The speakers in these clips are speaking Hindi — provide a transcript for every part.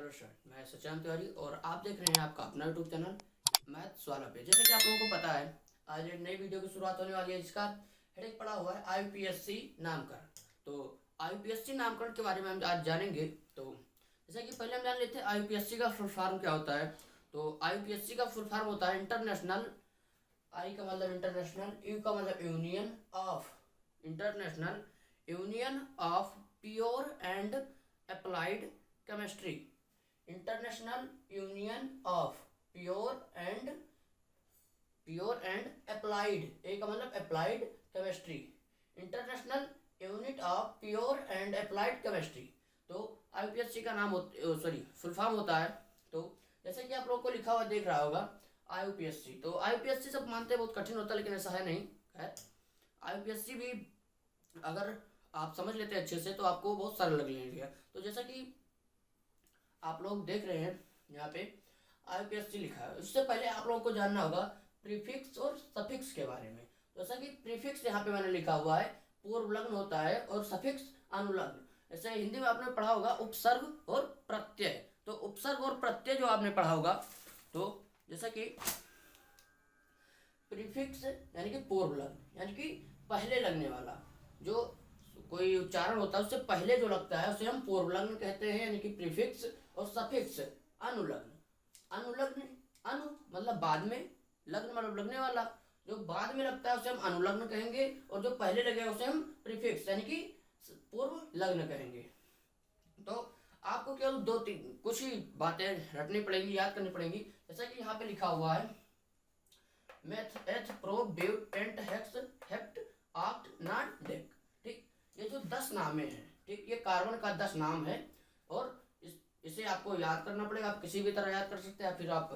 हेलो सर, मैं सचान तिवारी और आप देख रहे हैं आपका अपना यूट्यूब चैनल मैथ्स वाला पे। जैसे कि आप लोगों को पता है, आज एक नई वीडियो की शुरुआत होने वाली है जिसका हेडिंग पड़ा हुआ है आईपीएससी नामकरण। तो आईपीएससी नामकरण के बारे में हम आज जानेंगे। तो जैसे कि पहले हम जान लेते हैं आईपीएससी का फुल फॉर्म क्या होता है। तो आईपीएससी का फुल फॉर्म होता है इंटरनेशनल, आई का मतलब इंटरनेशनल, यू का मतलब union of, international union of pure and applied chemistry, international union of pure and applied, A का मतलब applied chemistry, international unit of pure and applied chemistry. तो आईपीएससी का नाम सॉरी फुल फॉर्म होता है। तो जैसे कि आप लोगों को लिखा हुआ देख रहा होगा आईपीएससी। तो आईपीएससी सब मानते हैं बहुत कठिन होता है, लेकिन ऐसा है नहीं। है आईपीएससी भी अगर आप समझ लेते हैं अच्छे से तो आपको बहुत सरल लगेगा। तो जैसा कि आप लोग देख रहे हैं यहाँ पे आईपीएससी लिखा है। उससे पहले आप लोगों को जानना होगा प्रीफिक्स और सफिक्स के बारे में। जैसा कि प्रीफिक्स यहाँ पे मैंने लिखा हुआ है पूर्व लग्न होता है और सफिक्स अनुलग्न। जैसे हिंदी में आपने पढ़ा होगा उपसर्ग और प्रत्यय। तो उपसर्ग और प्रत्यय जो आपने पढ़ा होगा, तो जैसा कि प्रीफिक्स यानी कि पूर्व लग्न यानी कि पहले लगने वाला, जो कोई उच्चारण होता है उससे पहले जो लगता है उसे हम पूर्व लग्न कहते हैं, यानी कि प्रीफिक्स। और सफिक्स अनुलग्न, अनुलग्न, अनु मतलब बाद में, लग्न मतलब लगने वाला, जो बाद में लगता है उसे हम अनुलग्न कहेंगे और जो पहले लगेगा उसे हम प्रीफिक्स यानी कि पूर्व लग्न कहेंगे। तो आपको केवल दो तीन कुछ ही बातें रटनी पड़ेगी, याद करनी पड़ेगी। जैसा कि यहाँ पे लिखा हुआ है meth eth pro but pent hex hept oct non dec. ठीक, ये जो 10 नामे हैं, ठीक, ये कार्बन का 10 नाम है और इसे आपको याद करना पड़ेगा। आप किसी भी तरह याद कर सकते हैं, फिर आप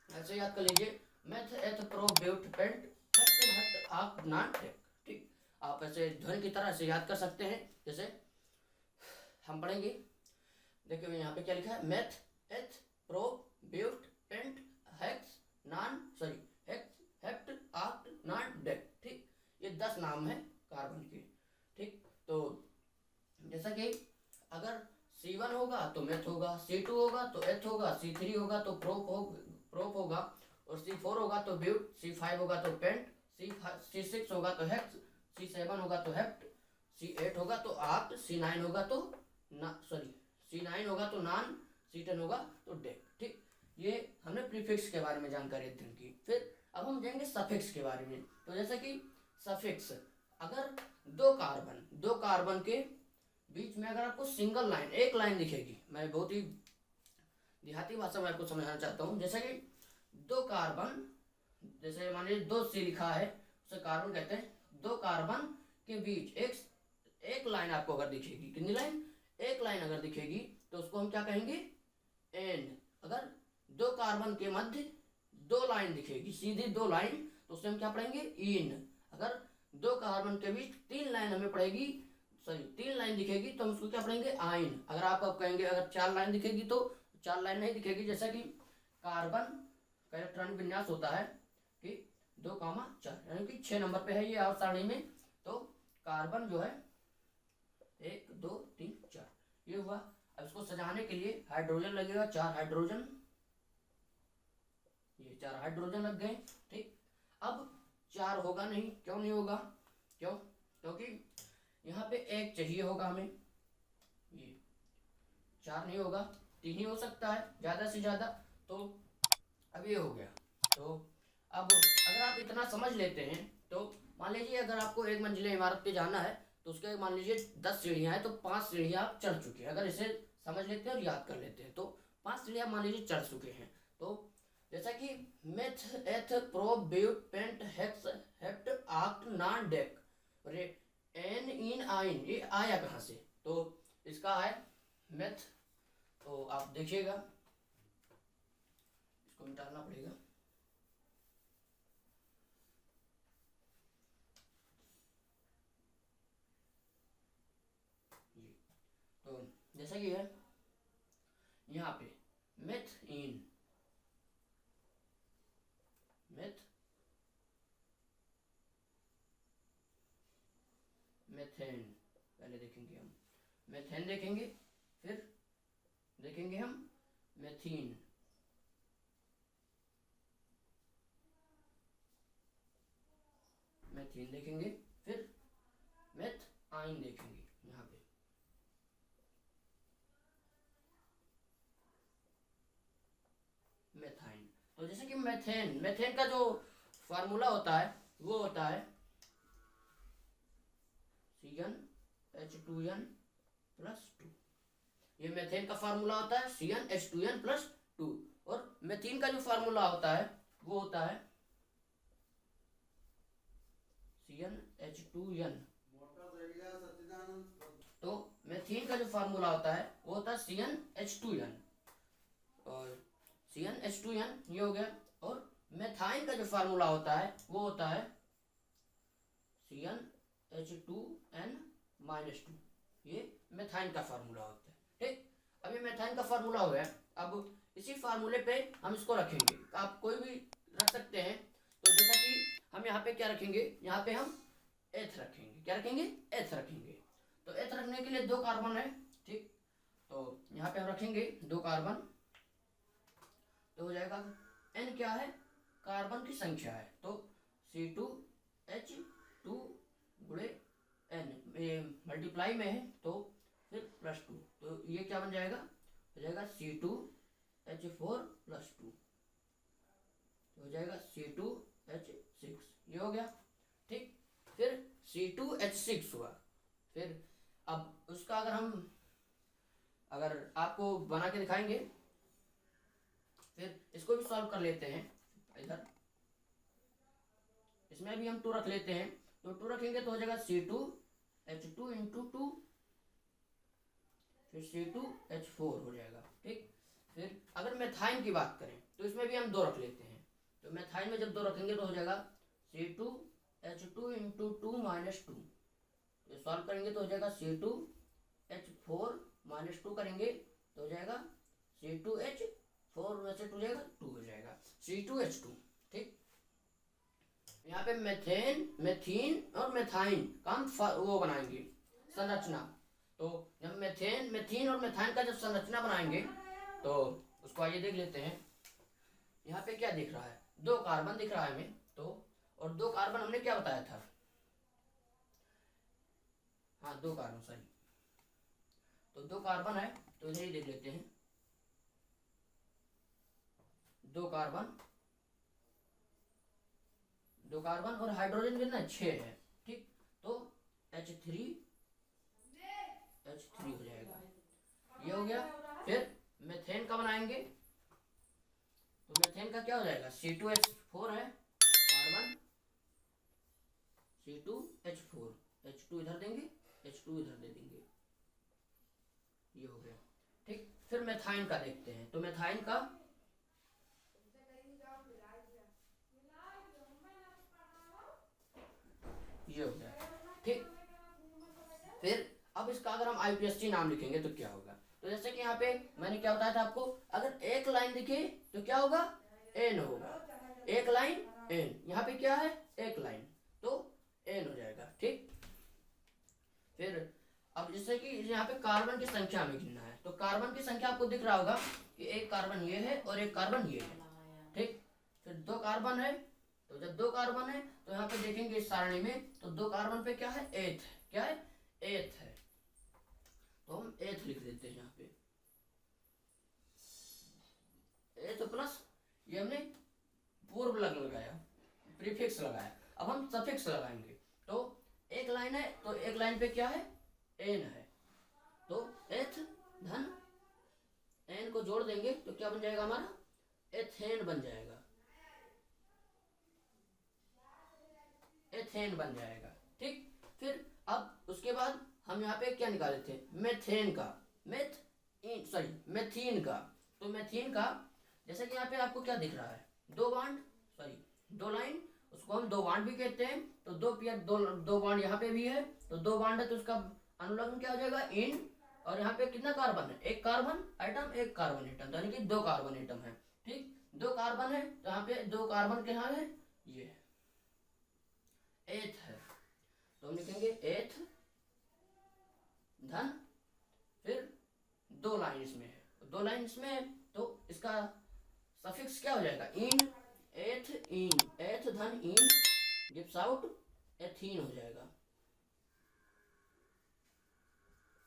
ऐसे याद कर लीजिए meth eth pro but pent hex hept oct non dec. ठीक, आप ऐसे ध्वनि की तरह से याद कर सकते हैं। जैसे हम पढ़ेंगे, देखिए यहाँ पे क्या लिखा है, meth eth pro but pent hex non sorry hex hept oct non dec. ठीक, ये 10 नाम है कार्बन के। ठीक, तो जैसा कि अगर C1 होगा तो मेथ होगा, C2 होगा तो एथ होगा, C3 होगा तो प्रोप होगा, और C4 होगा तो ब्यूट, C5 होगा तो पेंट, C6 होगा तो हेक्स, C7 होगा तो हेप्ट, C8 होगा तो ऑक्ट, C9 होगा तो C9 होगा तो नॉन, C10 होगा तो डेक। ठीक, ये हमने प्रीफिक्स के बारे में जानकारी अध्ययन की। फिर अब हम जाएंगे सफिक्स के बारे में। तो जैसे कि सफिक्स, अगर दो कार्बन के बीच में अगर आपको सिंगल लाइन, एक लाइन दिखेगी, मैं बहुत ही देहाती भाषा में आपको समझाना चाहता हूँ। जैसे कि दो कार्बन, जैसे मान लीजिए 2C लिखा है, उसे कार्बन कहते हैं। दो कार्बन के बीच एक लाइन आपको अगर दिखेगी, कितनी लाइन, एक लाइन अगर दिखेगी तो उसको हम क्या कहेंगे, एंड। अगर दो कार्बन के मध्य दो लाइन दिखेगी, सीधी दो लाइन, तो उससे हम क्या पढ़ेंगे, इन। अगर दो कार्बन के बीच 3 लाइन हमें पड़ेगी, सॉरी 3 लाइन दिखेगी तो हम उसको क्या पढ़ेंगे, आइन। अगर आप कहेंगे अगर 4 लाइन दिखेगी तो 4 लाइन नहीं दिखेगी। जैसा कि कार्बन का इलेक्ट्रॉनिक विन्यास होता है कि 2,4 यानी कि 6 नंबर पे है ये आवर्त सारणी में। तो कार्बन जो है 1 2 3 4 ये हुआ। अब इसको सजाने के लिए हाइड्रोजन लगेगा, 4 हाइड्रोजन, ये 4 हाइड्रोजन लग गए। ठीक, अब 4 होगा नहीं, क्यों नहीं होगा, क्योंकि यहाँ पे एक चाहिए होगा हमें, ये 4 नहीं होगा, 3 ही हो सकता है ज्यादा से ज्यादा। तो अब ये हो गया। तो अब अगर आप इतना समझ लेते हैं तो मान लीजिए अगर आपको एक मंजिला इमारत पे जाना है तो उसके मान लीजिए 10 सीढ़ियाँ हैं, तो 5 सीढ़ियाँ आप चढ़ चुके हैं। अगर इसे समझ लेते हैं और याद कर लेते हैं तो 5 सीढ़ियाँ मान लीजिए चढ़ चुके हैं। तो जैसा कि meth eth pro but pent hex hept oct non dec, अरे एन इन आइन, ये आया कहाँ से, तो इसका है मेथ। तो आप देखिएगा, इसको मिटाना पड़ेगा। जी, तो जैसा कि है यहाँ पे मेथ इन, मेथ मेथेन, पहले देखेंगे हम मेथेन देखेंगे, फिर देखेंगे हम मेथीन, मेथीन देखेंगे, फिर मेथाइन देखेंगे यहाँ पे। मेथाइन, तो जैसे कि मेथेन, मेथेन का जो फार्मूला होता है वो होता है CnH2n प्लस 2। ये मेथेन का फार्मूला होता है CnH2n प्लस 2। और मेथीन का जो फार्मूला होता है वो होता है CnH2n। तो मेथीन का जो फार्मूला होता है वो होता है CnH2n, और CnH2n ये हो गया। और मेथाइन का जो फार्मूला होता है वो होता है CnH2n-2। ये मेथाइन का फार्मूला होता है। ठीक, अब ये मेथाइन का फार्मूला हो गया। अब इसी फार्मूले पे हम इसको रखेंगे, आप कोई भी रख सकते हैं। तो जैसा कि हम यहाँ पे क्या रखेंगे, यहाँ पे हम एथ रखेंगे। क्या रखेंगे, एथ रखेंगे। तो एथ रखने के लिए 2 कार्बन है। ठीक, तो यहाँ पे हम रखेंगे 2 कार्बन, तो हो जाएगा n क्या है, कार्बन की संख्या है, तो C2H2 गुणे n, मल्टीप्लाई में है तो फिर प्लस 2, तो ये क्या बन जाएगा, हो जाएगा C2H4 प्लस 2, तो हो जाएगा C2H6। ये हो गया। ठीक, फिर C2H6 हुआ। फिर अब उसका अगर आपको बना के दिखाएंगे, फिर इसको भी सॉल्व कर लेते हैं। इधर इसमें भी हम 2 रख लेते हैं, तो 2 रखेंगे तो हो जाएगा C2H2 इंटू 2, फिर C2H4 हो जाएगा। ठीक, फिर अगर मेथाइन की बात करें तो इसमें भी हम 2 रख लेते हैं। तो मेथाइन में जब 2 रखेंगे तो हो जाएगा C2H2 इंटू 2 माइनस 2, तो सॉल्व करेंगे तो हो जाएगा C2H4 माइनस 2 करेंगे तो हो जाएगा C2H4 वैसे 2 जाएगा 2 हो जाएगा C2H2। ठीक, यहाँ पे मेथेन, मेथीन और मेथाइन का हम वो बनाएंगे संरचना। तो जब मेथेन, मेथीन और मेथाइन का जब संरचना बनाएंगे तो उसको आइए देख लेते हैं। यहाँ पे क्या दिख रहा है, 2 कार्बन दिख रहा है हमें, तो और 2 कार्बन हमने क्या बताया था, हाँ 2 कार्बन, सही, तो 2 कार्बन है, तो इधर ही देख लेते हैं। 2 कार्बन और हाइड्रोजन कितना 6 है। ठीक, तो H3 हो जाएगा। ये हो गया। फिर मेथेन का बनाएंगे, तो मेथेन का क्या हो जाएगा, C2H4 है कार्बन, C2H4, H2 इधर देंगे, H2 इधर दे देंगे, ये हो गया। ठीक, फिर मेथाइन का देखते हैं। तो मेथाइन का ये हो गया। ठीक, फिर अब इसका अगर हम IPSC नाम लिखेंगे तो क्या होगा, तो जैसे कि यहाँ पे मैंने क्या बताया था आपको, अगर एक लाइन दिखे तो क्या होगा, N होगा, एक लाइन N, यहाँ पे क्या है, एक लाइन, तो N हो जाएगा। ठीक, फिर अब जैसे कि यहाँ पे कार्बन की संख्या हमें गिनना है, तो कार्बन की संख्या आपको दिख रहा होगा कि एक कार्बन ये है और एक कार्बन ये है। ठीक, फिर 2 कार्बन है, तो जब 2 कार्बन है तो यहाँ पे देखेंगे इस सारणी में, तो 2 कार्बन पे क्या है, एथ, क्या है, एथ है, तो हम एथ लिख देते हैं यहाँ पे, एथ प्लस, ये हमने पूर्व लग्न लगाया, प्रीफिक्स लगाया। अब हम सफिक्स लगाएंगे, तो एक लाइन है, तो एक लाइन पे क्या है, एन है, तो एथ धन एन को जोड़ देंगे तो क्या बन जाएगा हमारा, एथेन बन जाएगा, एथेन बन जाएगा। ठीक, फिर अब उसके बाद हम यहाँ पे क्या निकाले थे, मेथेन का, मेथीन का। तो मेथीन का जैसे कि यहाँ पे आपको क्या दिख रहा है, 2 बांड, 2 लाइन, उसको हम 2 बांड भी कहते हैं। तो 2 बांड यहाँ पे भी है, तो 2 बांड है तो उसका अनुलग्न क्या हो जाएगा, इन, और यहाँ पे कितना कार्बन है, एक कार्बन आइटम, एक कार्बन एटम, यानी कि 2 कार्बन एटम है। ठीक, 2 कार्बन है तो यहाँ पे 2 कार्बन के यहाँ है, ये एथ है, तो हम लिखेंगे एथ धन, फिर 2 लाइन इसमें है, दो लाइन इसमें है, तो इसका सफिक्स क्या हो जाएगा, इन, एथ धन इन गिव्स आउट एथीन हो जाएगा,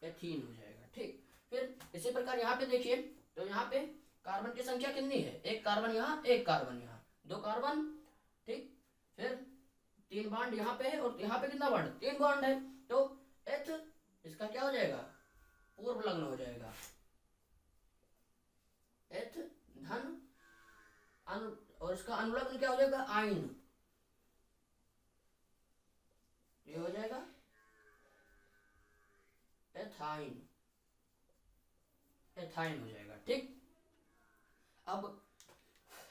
एथीन हो जाएगा। ठीक, फिर इसी प्रकार यहाँ पे देखिए, तो यहाँ पे कार्बन की संख्या कितनी है, एक कार्बन यहाँ, एक कार्बन यहाँ, दो कार्बन। ठीक, फिर 3 बॉन्ड यहाँ पे है और यहाँ पे कितना बॉन्ड, 3 बॉन्ड है, तो एथ इसका क्या हो जाएगा, पूर्व लग्न हो जाएगा, एथ धन और इसका अनुलग्न क्या हो जाएगा, आइन, ये हो जाएगा एथाइन, एथाइन हो जाएगा। ठीक, अब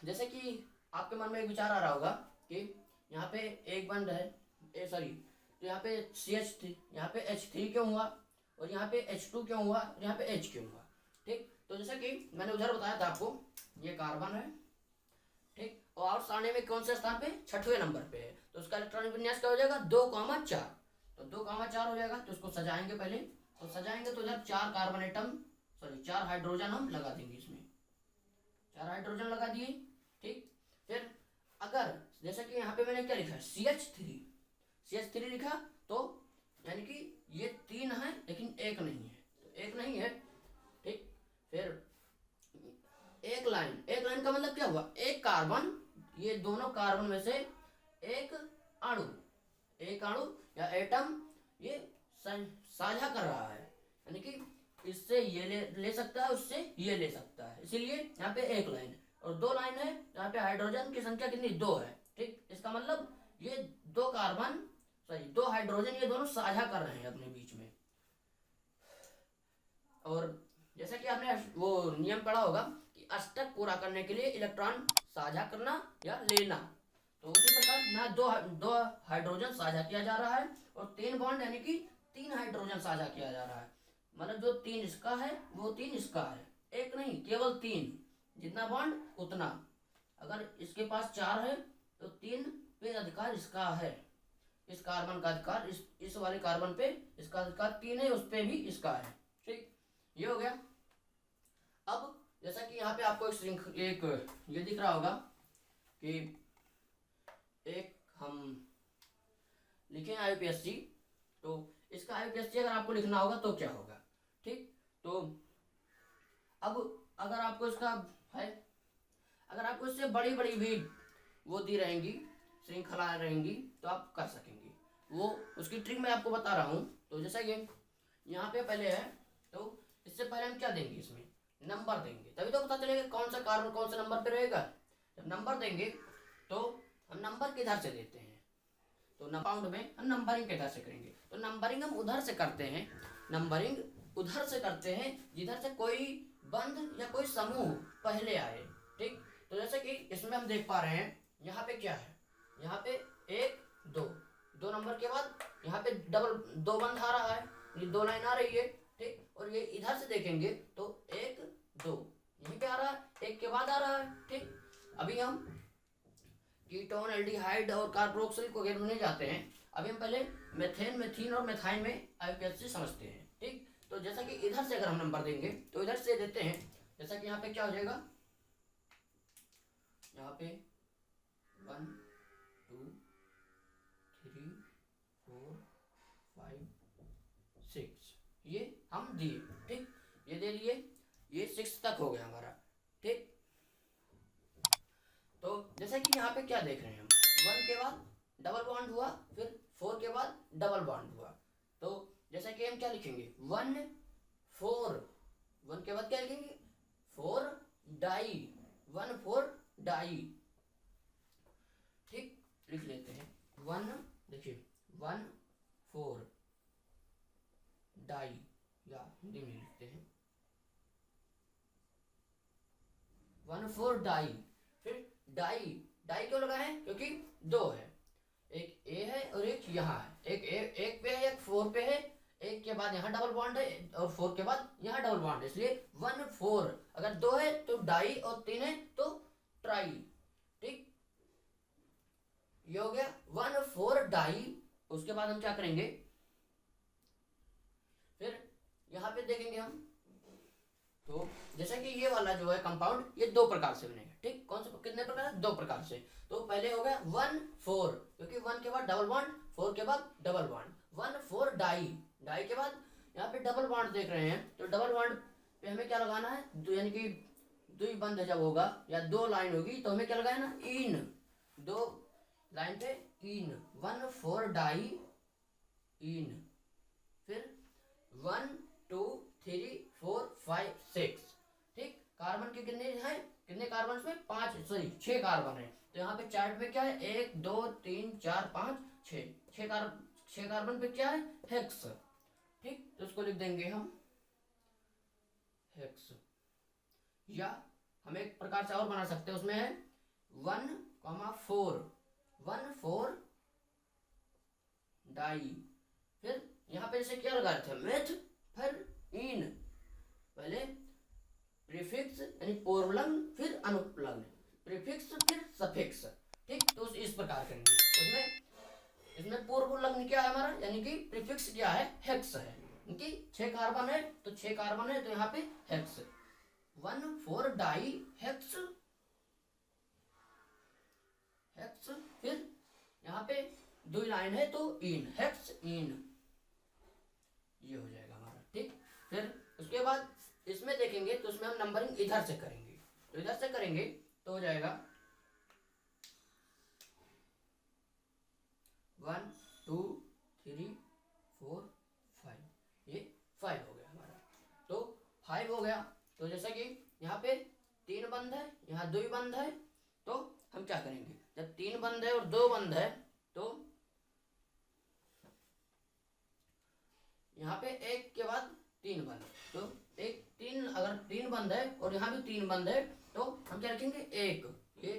जैसे कि आपके मन में एक विचार आ रहा होगा कि यहाँ पे एक बंद है, तो यहाँ पे CH3, यहाँ पे H3 क्यों हुआ, और यहाँ पे H2 क्यों हुआ, और यहाँ पे H क्यों हुआ। ठीक, तो जैसे कि मैंने उधर बताया था आपको, ये कार्बन है। ठीक, और सारणी में कौन से स्थान पे, 6वें नंबर पे है, तो उसका इलेक्ट्रॉनिक विन्यास क्या हो जाएगा, 2,4, तो 2,4 हो जाएगा। तो इसको सजाएंगे पहले, तो सजाएंगे तो इधर 4 कार्बन एटम, 4 हाइड्रोजन हम लगा देंगे, इसमें 4 हाइड्रोजन लगा दिए। ठीक, फिर अगर जैसे कि यहाँ पे मैंने क्या लिखा है, CH3 लिखा, तो यानी कि ये 3 है लेकिन एक नहीं है, तो एक नहीं है। ठीक, फिर एक लाइन का मतलब क्या हुआ, एक कार्बन, ये दोनों कार्बन में से एक अणु या एटम ये साझा कर रहा है, यानी कि इससे ये ले सकता है, उससे ये ले सकता है, इसीलिए यहाँ पे एक लाइन है। और 2 लाइन है, यहाँ पे हाइड्रोजन की संख्या कितनी, 2 है। ठीक, इसका मतलब ये 2 कार्बन 2 हाइड्रोजन ये दोनों साझा कर रहे हैं अपने बीच में। और जैसा कि आपने वो नियम पढ़ा होगा कि अष्टक पूरा करने के लिए इलेक्ट्रॉन साझा करना या लेना, तो उसी प्रकार यहाँ दो हाइड्रोजन साझा किया जा रहा है और 3 बॉन्ड यानी कि 3 हाइड्रोजन साझा किया जा रहा है। मतलब जो 3 इसका है वो 3 इसका है, एक नहीं, केवल 3, जितना बॉन्ड उतना। अगर इसके पास 4 है तो 3 पे अधिकार इसका है, इस कार्बन का अधिकार, इस वाले कार्बन पे इसका अधिकार 3 है, उस पे भी इसका है। ठीक, ये हो गया। अब जैसा कि यहाँ पे आपको एक ये दिख रहा होगा कि एक हम लिखें IUPAC, तो इसका IUPAC अगर आपको लिखना होगा तो क्या होगा। ठीक, तो अब अगर आपको इसका है, अगर आपको इससे बड़ी बड़ी भी वो दी रहेंगी, श्रृंखला रहेंगी, तो आप कर सकेंगे। वो उसकी ट्रिक मैं आपको बता रहा हूँ। तो जैसा कि यहाँ पे पहले है, तो इससे पहले हम क्या देंगे, इसमें नंबर देंगे, तभी तो पता चलेगा कौन सा कार्बन कौन से नंबर पे रहेगा। जब नंबर देंगे तो हम नंबर किधर से देते हैं, तो पाउंड में हम नंबरिंग किधर से करेंगे, तो नंबरिंग हम उधर से करते हैं, जिधर से कोई बंध या कोई समूह पहले आए। ठीक, तो जैसे कि इसमें हम देख पा रहे हैं, यहाँ पे क्या है, यहाँ पे 1 2 नंबर के बाद यहाँ पे डबल 2 बंध आ रहा है, ये 2 लाइन आ रही है। ठीक, और ये इधर से देखेंगे तो 1 2 यहीं पे आ रहा है, एक के बाद आ रहा है। ठीक, अभी हम कीटोन, एल्डिहाइड और कार्बोक्सिल को वगैरह में नहीं जाते हैं, अभी हम पहले मेथेन, मेथीन और मेथाइन में IUPAC समझते हैं। ठीक, तो जैसा कि इधर से अगर हम नंबर देंगे तो इधर से देते हैं, जैसा कि यहाँ पे क्या हो जाएगा, यहाँ पे 1 2 3 4 5 6 ये हम दिए। ठीक, ये दे दिए, ये 6 तक हो गया हमारा। ठीक, तो जैसा कि यहाँ पे क्या देख रहे हैं हम, 1 के बाद डबल बॉन्ड हुआ, फिर 4 के बाद डबल बॉन्ड हुआ, तो जैसा कि हम क्या लिखेंगे, 1 4, 1 के बाद क्या लिखेंगे, 4 डाई, 1 4 डाई। ठीक, लिख लेते हैं 1, देखिए 1 4 डाई, या हिंदी में लिखते हैं 1 4 डाई। फिर डाई क्यों लगा है, क्योंकि 2 है, एक A है और एक यहाँ है, एक पे है, एक 4 पे है, एक के बाद यहाँ डबल बॉन्ड है और 4 के बाद यहाँ डबल बॉन्ड है, इसलिए 1 4। अगर 2 है तो डाई और 3 है तो ट्राई। ठीक, ये हो गया 1 4 डाई। उसके बाद हम क्या करेंगे, फिर यहाँ पे देखेंगे हम, तो जैसे कि ये वाला जो है कंपाउंड, ये दो प्रकार से बनेगा, ठीक। कौन से, कितने प्रकार, दो प्रकार से। तो पहले हो गया 1,4, क्योंकि 1 के बाद डबल बॉन्ड, 4 के बाद डबल बॉन्ड, 1,4 डाई, डाई के बाद यहाँ पे डबल बॉन्ड देख रहे हैं, तो डबल बॉन्ड पे हमें क्या लगाना है, यानी कि दुई बंध जब होगा या दो लाइन होगी तो हमें क्या लगाना है ना, इन, दो लाइन पे इन, 1,4 डाई इन, फिर 1 2 3 4 5 6, ठीक। कार्बन के कितने हैं, कितने कार्बन में, 5, सॉरी 6 कार्बन है। तो यहाँ पे चार्ट में क्या है, 1 2 3 4 5 6, 6 कार्बन पे क्या है, हेक्स, ठीक। तो उसको लिख देंगे हम हेक्स। या हम एक प्रकार से और बना सकते हैं, उसमें है 1,4, 1,4 डाई, फिर यहाँ पे जैसे क्या लगा रहे थे, मेथ, फिर इन, पहले प्रीफिक्स यानी पूर्वलग्न, फिर अनुपलग्न, प्रीफिक्स फिर सफिक्स, ठीक। तो इस प्रकार करेंगे। इसमें पूर्वलग्न क्या है हमारा, यानी कि प्रीफिक्स क्या है, हेक्स है, क्योंकि 6 कार्बन है तो 6 कार्बन है तो यहाँ पे हेक्स, 1,4 डाई हेक्स, हेक्स, फिर यहाँ पे दो लाइन है तो इन, हेक्स इन, ये हो जाएगा हमारा, ठीक। फिर उसके बाद इसमें देखेंगे तो उसमें हम नंबरिंग इधर से करेंगे, तो इधर से करेंगे तो हो जाएगा 1 2 3 4 5, ये 5 हो गया हमारा। तो 5 हो गया, तो जैसा कि यहाँ पे 3 बंद है, यहाँ 2 बंद है, तो हम क्या करेंगे, जब 3 बंद है और 2 बंद है तो यहाँ पे 1 के बाद 3 बंद, तो 3, अगर 3 बंद है और यहाँ भी 3 बंद है तो हम क्या रखेंगे, 1, ये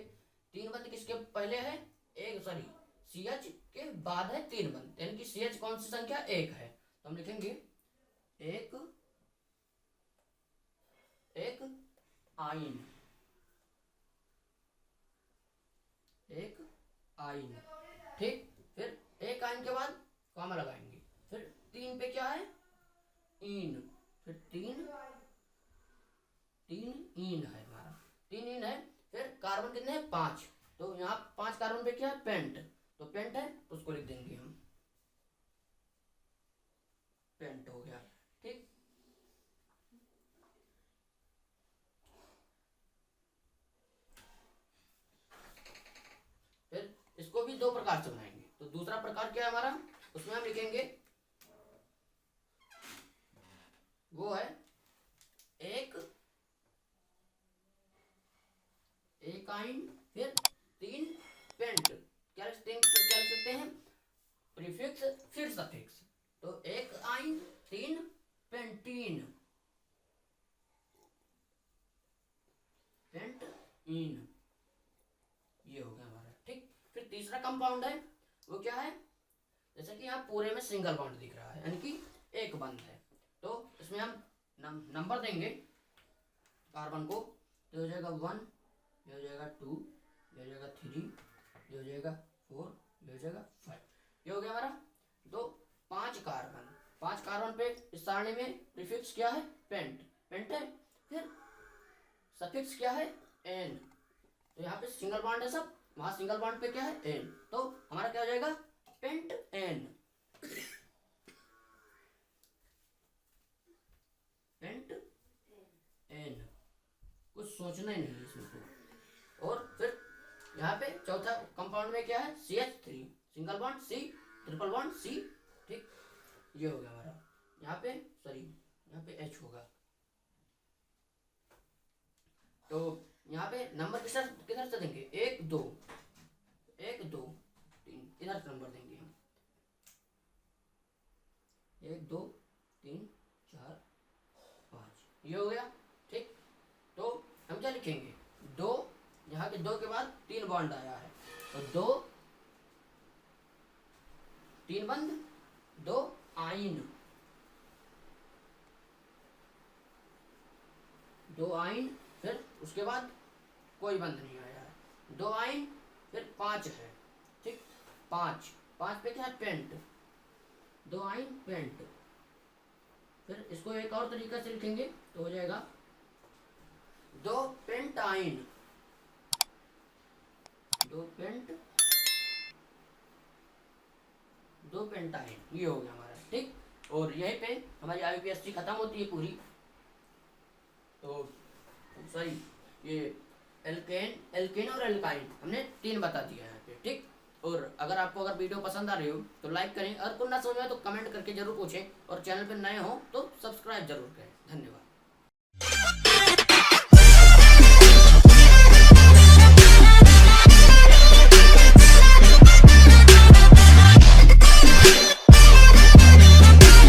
3 बंद किसके पहले है, एक, सॉरी CH के बाद है 3 बंद, यानी कि CH कौन सी संख्या, 1 है, तो हम लिखेंगे 1 आइन, 1 आइन, ठीक। फिर 1 आइन के बाद कॉमा लगाएंगे, फिर 3 पे क्या है, इन, फिर 3 इन है हमारा, 3 इन है। फिर कार्बन कितने हैं, 5, तो यहाँ 5 कार्बन पे क्या है, पेंट, तो पेंट है तो उसको लिख देंगे हम, पेंट हो गया, ठीक। फिर इसको भी दो प्रकार से बनाएंगे, तो दूसरा प्रकार क्या है हमारा, उसमें हम लिखेंगे, वो है एक आइन, फिर 3 पेंट, क्या लिख सकते हैं, प्रीफिक्स फिर सफिक्स, तो 1 आइन 3 पेंटीन, पेंट इन, ये हो गया हमारा, ठीक। फिर तीसरा कंपाउंड है, वो क्या है, जैसे कि यहाँ पूरे में सिंगल बॉन्ड दिख रहा है, यानी कि एक बंद है, तो इसमें हम नंबर देंगे कार्बन को, तो हो जाएगा 1, ये हो जाएगा 2, ये हो जाएगा 3, ये हो जाएगा 4, ये हो जाएगा 5, ये हो गया हमारा। तो 5 कार्बन पे इस सारणी में प्रीफिक्स क्या है, पेंट, पेंट है, फिर सफिक्स क्या है, एन, तो यहाँ पे सिंगल बॉन्ड है सब, वहां सिंगल बॉन्ड पे क्या है, एन, तो हमारा क्या हो जाएगा, पेंट एन, पेंट एन, कुछ सोचना ही नहीं है इसमें तो। और फिर यहाँ पे चौथा कंपाउंड में क्या है, CH3, single bond C, triple bond C, ठीक, ये हो गया हमारा। यहाँ पे सॉरी, यहाँ पे H होगा, तो यहाँ पे नंबर किधर से देंगे, 1 2 1 2 3, इधर से नंबर देंगे हम, 1 2 3 4 5, ये हो गया, ठीक। तो हम क्या लिखेंगे, 2, यहाँ के 2 के बाद 3 बॉन्ड आया है, तो 2 3 बंद, 2 आइन, 2 आइन, फिर उसके बाद कोई बंद नहीं आया है, 2 आइन, फिर 5 है, ठीक, 5 पे क्या है, पेंट, 2 आइन पेंट, फिर इसको एक और तरीका से लिखेंगे तो हो जाएगा पेंटाइन, दो पेंटाइन, ये हो गया हमारा, ठीक। और यहीं पे हमारी IUPAC खत्म होती है पूरी। तो सॉरी, ये एल्केन और एल्काइन हमने 3 बता दिया है यहाँ पे, ठीक। और अगर वीडियो पसंद आ रही हो तो लाइक करें, और कुछ ना समझ में तो कमेंट करके जरूर पूछें, और चैनल पर नए हो तो सब्सक्राइब जरूर करें। धन्यवाद।